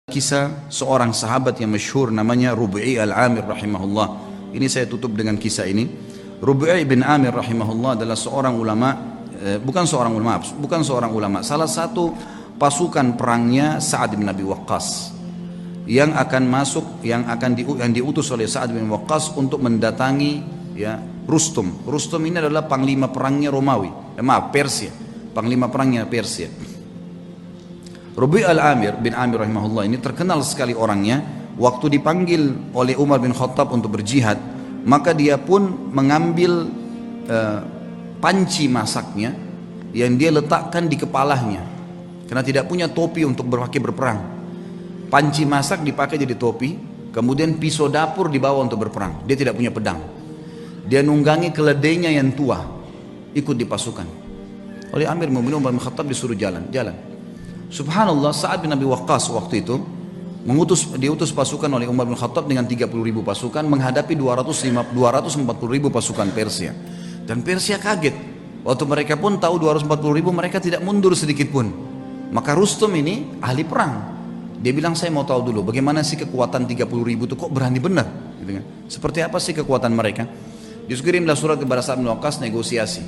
Kisah seorang sahabat yang masyhur namanya Rubi'i al-Amir rahimahullah. Ini saya tutup dengan kisah ini. Rubi'i bin Amir rahimahullah adalah seorang ulama, bukan seorang ulama, salah satu pasukan perangnya Sa'ad bin Abi Waqqas yang akan masuk, yang diutus oleh Sa'ad bin Waqqas untuk mendatangi Rustum. Rustum ini adalah panglima perangnya Persia, panglima perangnya Persia. Rubi' al-Amir bin Amir rahimahullah ini terkenal sekali orangnya. Waktu dipanggil oleh Umar bin Khattab untuk berjihad, maka dia pun mengambil panci masaknya yang dia letakkan di kepalanya karena tidak punya topi untuk berperang. Panci masak dipakai jadi topi, kemudian pisau dapur dibawa untuk berperang. Dia tidak punya pedang. Dia nunggangi keledainya yang tua, ikut di pasukan. Oleh Amir Mu'minin Umar bin Khattab disuruh jalan. Subhanallah, Sa'ad bin Abi Waqqas waktu itu diutus pasukan oleh Umar bin Khattab dengan 30.000 pasukan menghadapi 240.000 pasukan Persia. Dan Persia kaget. Waktu mereka pun tahu 240.000, mereka tidak mundur sedikit pun. Maka Rustum ini ahli perang. Dia bilang, saya mau tahu dulu bagaimana sih kekuatan 30.000 itu, kok berani benar? Gitu kan? Seperti apa sih kekuatan mereka? Dikirimlah surat kepada Sa'ad bin Waqqas negosiasi.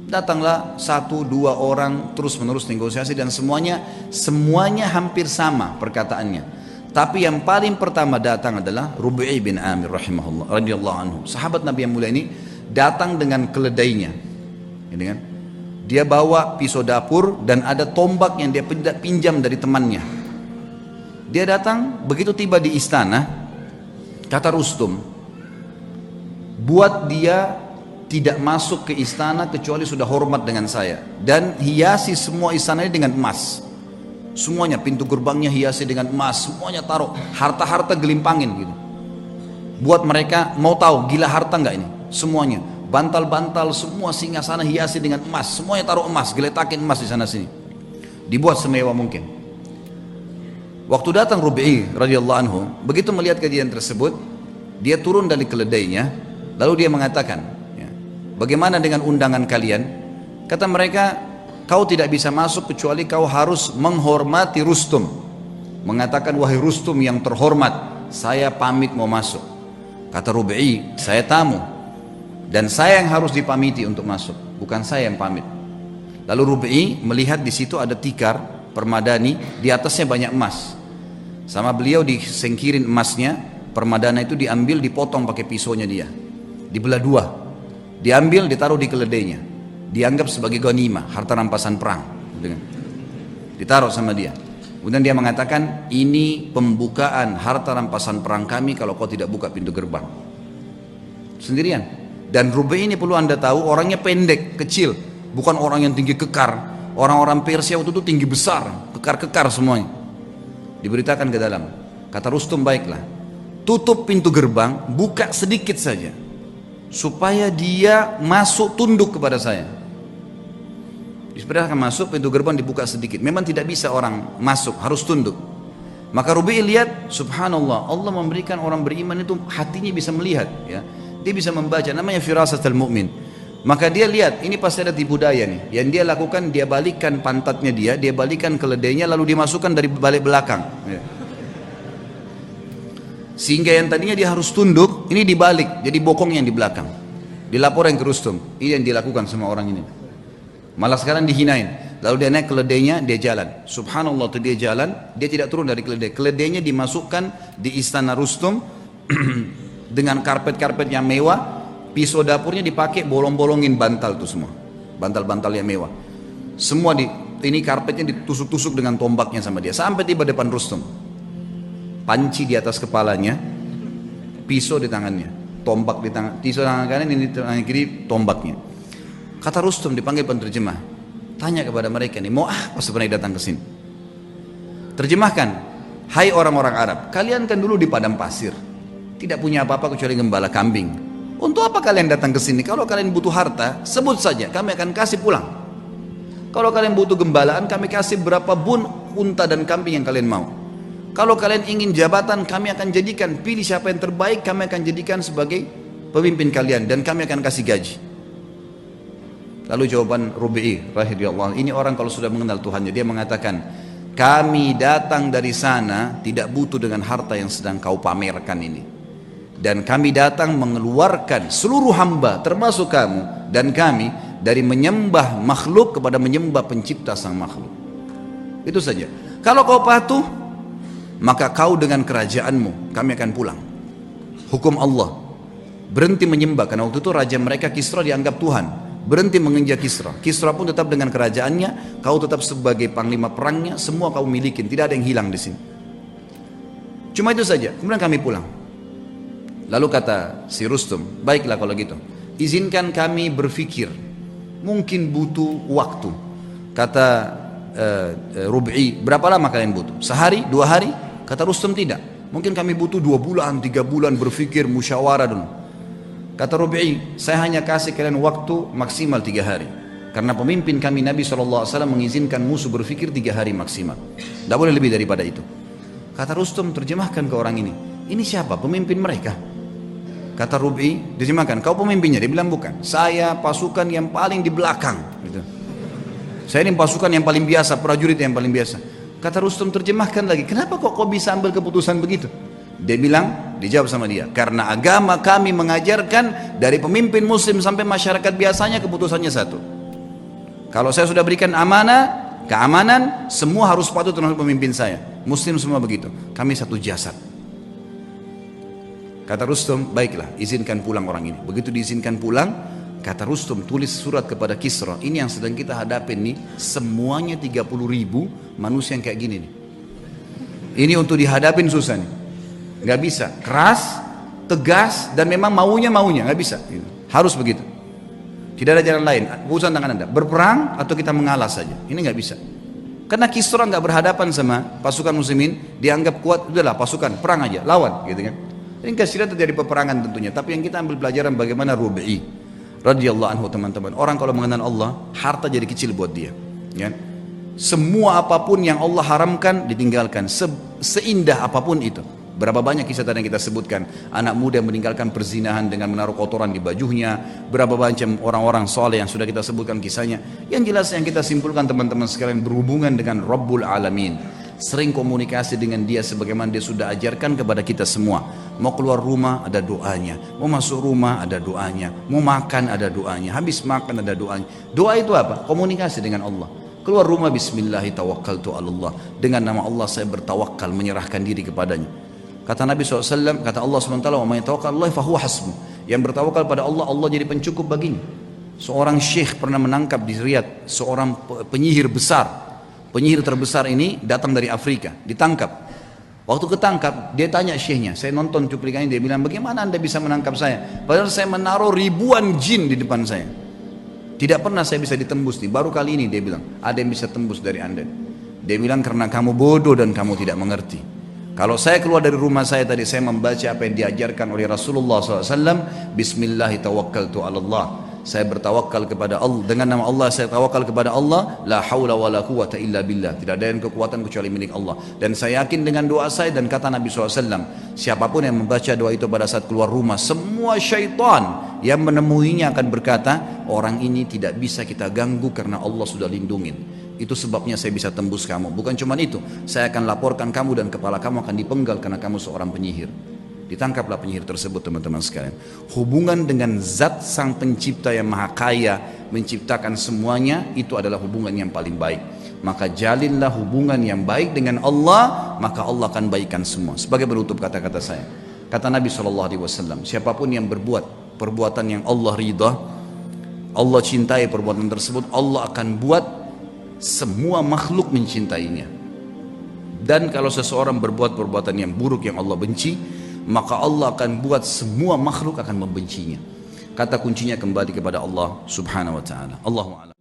Datanglah 1-2 orang terus menerus negosiasi dan semuanya hampir sama perkataannya. Tapi yang paling pertama datang adalah Rubi'i bin Amir rahimahullah radhiyallahu anhu. Sahabat Nabi yang mulia ini datang dengan keledainya. Ini kan? Dia bawa pisau dapur dan ada tombak yang dia pinjam dari temannya. Dia datang, begitu tiba di istana, kata Rustum, buat dia tidak masuk ke istana kecuali sudah hormat dengan saya, dan hiasi semua istana ini dengan emas. Semuanya, pintu gerbangnya hiasi dengan emas, semuanya taruh harta-harta gelimpangin gitu. Buat mereka mau tahu gila harta enggak ini. Semuanya, bantal-bantal semua singgasana hiasi dengan emas, semuanya taruh emas, geletakin emas di sana sini. Dibuat semewah mungkin. Waktu datang Rubi'i radhiyallahu anhu, begitu melihat kejadian tersebut, dia turun dari keledainya, lalu dia mengatakan, bagaimana dengan undangan kalian? Kata mereka, kau tidak bisa masuk kecuali kau harus menghormati Rustum. Mengatakan, wahai Rustum yang terhormat, saya pamit mau masuk. Kata Rubi'i, saya tamu dan saya yang harus dipamiti untuk masuk, bukan saya yang pamit. Lalu Rubi'i melihat di situ ada tikar permadani, di atasnya banyak emas. Sama beliau disingkirin emasnya, permadana itu diambil, dipotong pakai pisaunya dia, dibelah dua. Diambil, ditaruh di keledainya, dianggap sebagai ghanimah, harta rampasan perang. Ditaruh sama dia. Kemudian dia mengatakan, ini pembukaan harta rampasan perang kami kalau kau tidak buka pintu gerbang. Sendirian. Dan Rubi'i ini perlu anda tahu, orangnya pendek, kecil, bukan orang yang tinggi kekar. Orang-orang Persia waktu itu tinggi besar, kekar-kekar semuanya. Diberitakan ke dalam. Kata Rustum, baiklah, tutup pintu gerbang, buka sedikit saja, supaya dia masuk tunduk kepada saya. Diperintahkan masuk, pintu gerbang dibuka sedikit. Memang tidak bisa orang masuk, harus tunduk. Maka Rubi'i lihat, subhanallah, Allah memberikan orang beriman itu hatinya bisa melihat, ya. Dia bisa membaca, namanya firasatul mu'min. Maka dia lihat, ini pasti ada tipu daya nih. Yang dia lakukan, dia balikkan pantatnya dia balikkan keledainya, lalu dimasukkan dari balik belakang, ya. Sehingga yang tadinya dia harus tunduk, ini dibalik, jadi bokong yang di belakang. Dilaporkan ke Rustum, ini yang dilakukan sama orang ini. Malah sekarang dihinain. Lalu dia naik keledainya, dia jalan. Subhanallah, tuh dia jalan, dia tidak turun dari keledai. Keledainya dimasukkan di istana Rustum dengan karpet-karpet yang mewah. Pisau dapurnya dipakai, bolong-bolongin bantal tuh semua. Bantal-bantal yang mewah. Semua ini karpetnya ditusuk-tusuk dengan tombaknya sama dia. Sampai tiba depan Rustum. Panci di atas kepalanya, pisau di tangannya, tombak di tangan, pisau tangan kanan, ini tangan kiri, tombaknya. Kata Rustum, dipanggil penterjemah, tanya kepada mereka nih, mau apa sebenarnya datang ke sini? Terjemahkan, hai orang-orang Arab, kalian kan dulu di padang pasir, tidak punya apa-apa kecuali gembala kambing. Untuk apa kalian datang ke sini? Kalau kalian butuh harta, sebut saja, kami akan kasih pulang. Kalau kalian butuh gembalaan, kami kasih berapa bun unta dan kambing yang kalian mau. Kalau kalian ingin jabatan, kami akan jadikan, pilih siapa yang terbaik, kami akan jadikan sebagai pemimpin kalian dan kami akan kasih gaji. Lalu jawaban Rubi'i radhiyallahu anhu, ini orang kalau sudah mengenal Tuhannya, dia mengatakan, kami datang dari sana tidak butuh dengan harta yang sedang kau pamerkan ini. Dan kami datang mengeluarkan seluruh hamba termasuk kamu dan kami dari menyembah makhluk kepada menyembah pencipta sang makhluk. Itu saja. Kalau kau patuh, maka kau dengan kerajaanmu kami akan pulang. Hukum Allah, berhenti menyembah, karena waktu itu raja mereka Kisra dianggap Tuhan. Berhenti menginjak Kisra. Kisra pun tetap dengan kerajaannya, kau tetap sebagai panglima perangnya, semua kau milikin, tidak ada yang hilang di sini. Cuma itu saja. Kemudian kami pulang. Lalu kata si Rustum, baiklah kalau gitu, izinkan kami berpikir, mungkin butuh waktu. Kata Rub'i, berapa lama kalian butuh? Sehari, 2 hari? Kata Rustum, tidak, mungkin kami butuh 2 bulan, 3 bulan berpikir, musyawarah dulu. Kata Rub'i, saya hanya kasih kalian waktu maksimal 3 hari. Karena pemimpin kami Nabi SAW mengizinkan musuh berpikir 3 hari maksimal. Tidak boleh lebih daripada itu. Kata Rustum, terjemahkan ke orang ini. Ini siapa? Pemimpin mereka. Kata Rub'i, terjemahkan, kau pemimpinnya? Dia bilang bukan. Saya pasukan yang paling di belakang. Gitu. Saya ini pasukan yang paling biasa, prajurit yang paling biasa. Kata Rustum, terjemahkan lagi. Kenapa kok kau bisa ambil keputusan begitu? Dia bilang, dijawab sama dia, karena agama kami mengajarkan dari pemimpin muslim sampai masyarakat biasanya keputusannya satu. Kalau saya sudah berikan amanah, keamanan, semua harus patuh terhadap pemimpin saya. Muslim semua begitu. Kami satu jasad. Kata Rustum, baiklah, izinkan pulang orang ini. Begitu diizinkan pulang, kata Rustum, tulis surat kepada Kisra. Ini yang sedang kita hadapin nih, semuanya 30.000 manusia yang kayak gini nih. Ini untuk dihadapin susah nih. Nggak bisa, keras, tegas, dan memang maunya, nggak bisa. Harus begitu. Tidak ada jalan lain. Urusan tangan Anda, berperang atau kita mengalah saja. Ini nggak bisa. Karena Kisra nggak berhadapan sama pasukan muslimin, dianggap kuat, udahlah pasukan, perang aja, lawan, gitu kan. Ini kasihan terjadi peperangan tentunya. Tapi yang kita ambil pelajaran bagaimana Rub'i radhiyallahu anhu, teman-teman. Orang kalau mengenal Allah, harta jadi kecil buat dia. Ya. Semua apapun yang Allah haramkan ditinggalkan. Seindah apapun itu. Berapa banyak kisah tadi yang kita sebutkan, anak muda yang meninggalkan perzinahan dengan menaruh kotoran di bajunya, berapa banyak orang-orang soleh yang sudah kita sebutkan kisahnya. Yang jelas yang kita simpulkan teman-teman sekalian, berhubungan dengan Rabbul Alamin, sering komunikasi dengan dia sebagaimana dia sudah ajarkan kepada kita semua. Mau keluar rumah ada doanya, mau masuk rumah ada doanya, mau makan ada doanya, habis makan ada doanya. Doa itu apa? Komunikasi dengan Allah. Keluar rumah, bismillahi tawakkaltu Allah, dengan nama Allah saya bertawakal, menyerahkan diri kepadanya. Kata Nabi SAW, kata Allah SWT, wa may tawakkal Allah fahuwa hasbuh. Yang bertawakal pada Allah, Allah jadi pencukup baginya. Seorang syekh pernah menangkap di Riyadh seorang penyihir besar. Penyihir terbesar ini datang dari Afrika, ditangkap. Waktu ketangkap, dia tanya syekhnya, saya nonton cuplikannya, dia bilang, bagaimana anda bisa menangkap saya? Padahal saya menaruh ribuan jin di depan saya. Tidak pernah saya bisa ditembus nih, baru kali ini dia bilang, ada yang bisa tembus dari anda. Dia bilang, karena kamu bodoh dan kamu tidak mengerti. Kalau saya keluar dari rumah saya tadi, saya membaca apa yang diajarkan oleh Rasulullah SAW, bismillahi tawakkaltu Allah. Saya bertawakal kepada Allah, dengan nama Allah saya tawakal kepada Allah, la haula wa la quwata illa billah, tidak ada yang kekuatan kecuali milik Allah. Dan saya yakin dengan doa saya, dan kata Nabi SAW, siapapun yang membaca doa itu pada saat keluar rumah, semua syaitan yang menemuinya akan berkata, orang ini tidak bisa kita ganggu karena Allah sudah lindungin. Itu sebabnya saya bisa tembus kamu. Bukan cuma itu, saya akan laporkan kamu dan kepala kamu akan dipenggal karena kamu seorang penyihir. Ditangkaplah penyihir tersebut, teman-teman sekalian. Hubungan dengan zat sang pencipta yang maha kaya, menciptakan semuanya, itu adalah hubungan yang paling baik. Maka jalinlah hubungan yang baik dengan Allah, maka Allah akan baikkan semua. Sebagai penutup kata-kata saya, kata Nabi SAW, siapapun yang berbuat perbuatan yang Allah ridha, Allah cintai perbuatan tersebut, Allah akan buat semua makhluk mencintainya. Dan kalau seseorang berbuat perbuatan yang buruk yang Allah benci, maka Allah akan buat semua makhluk akan membencinya. Kata kuncinya kembali kepada Allah Subhanahu wa taala. Allahu a'lam.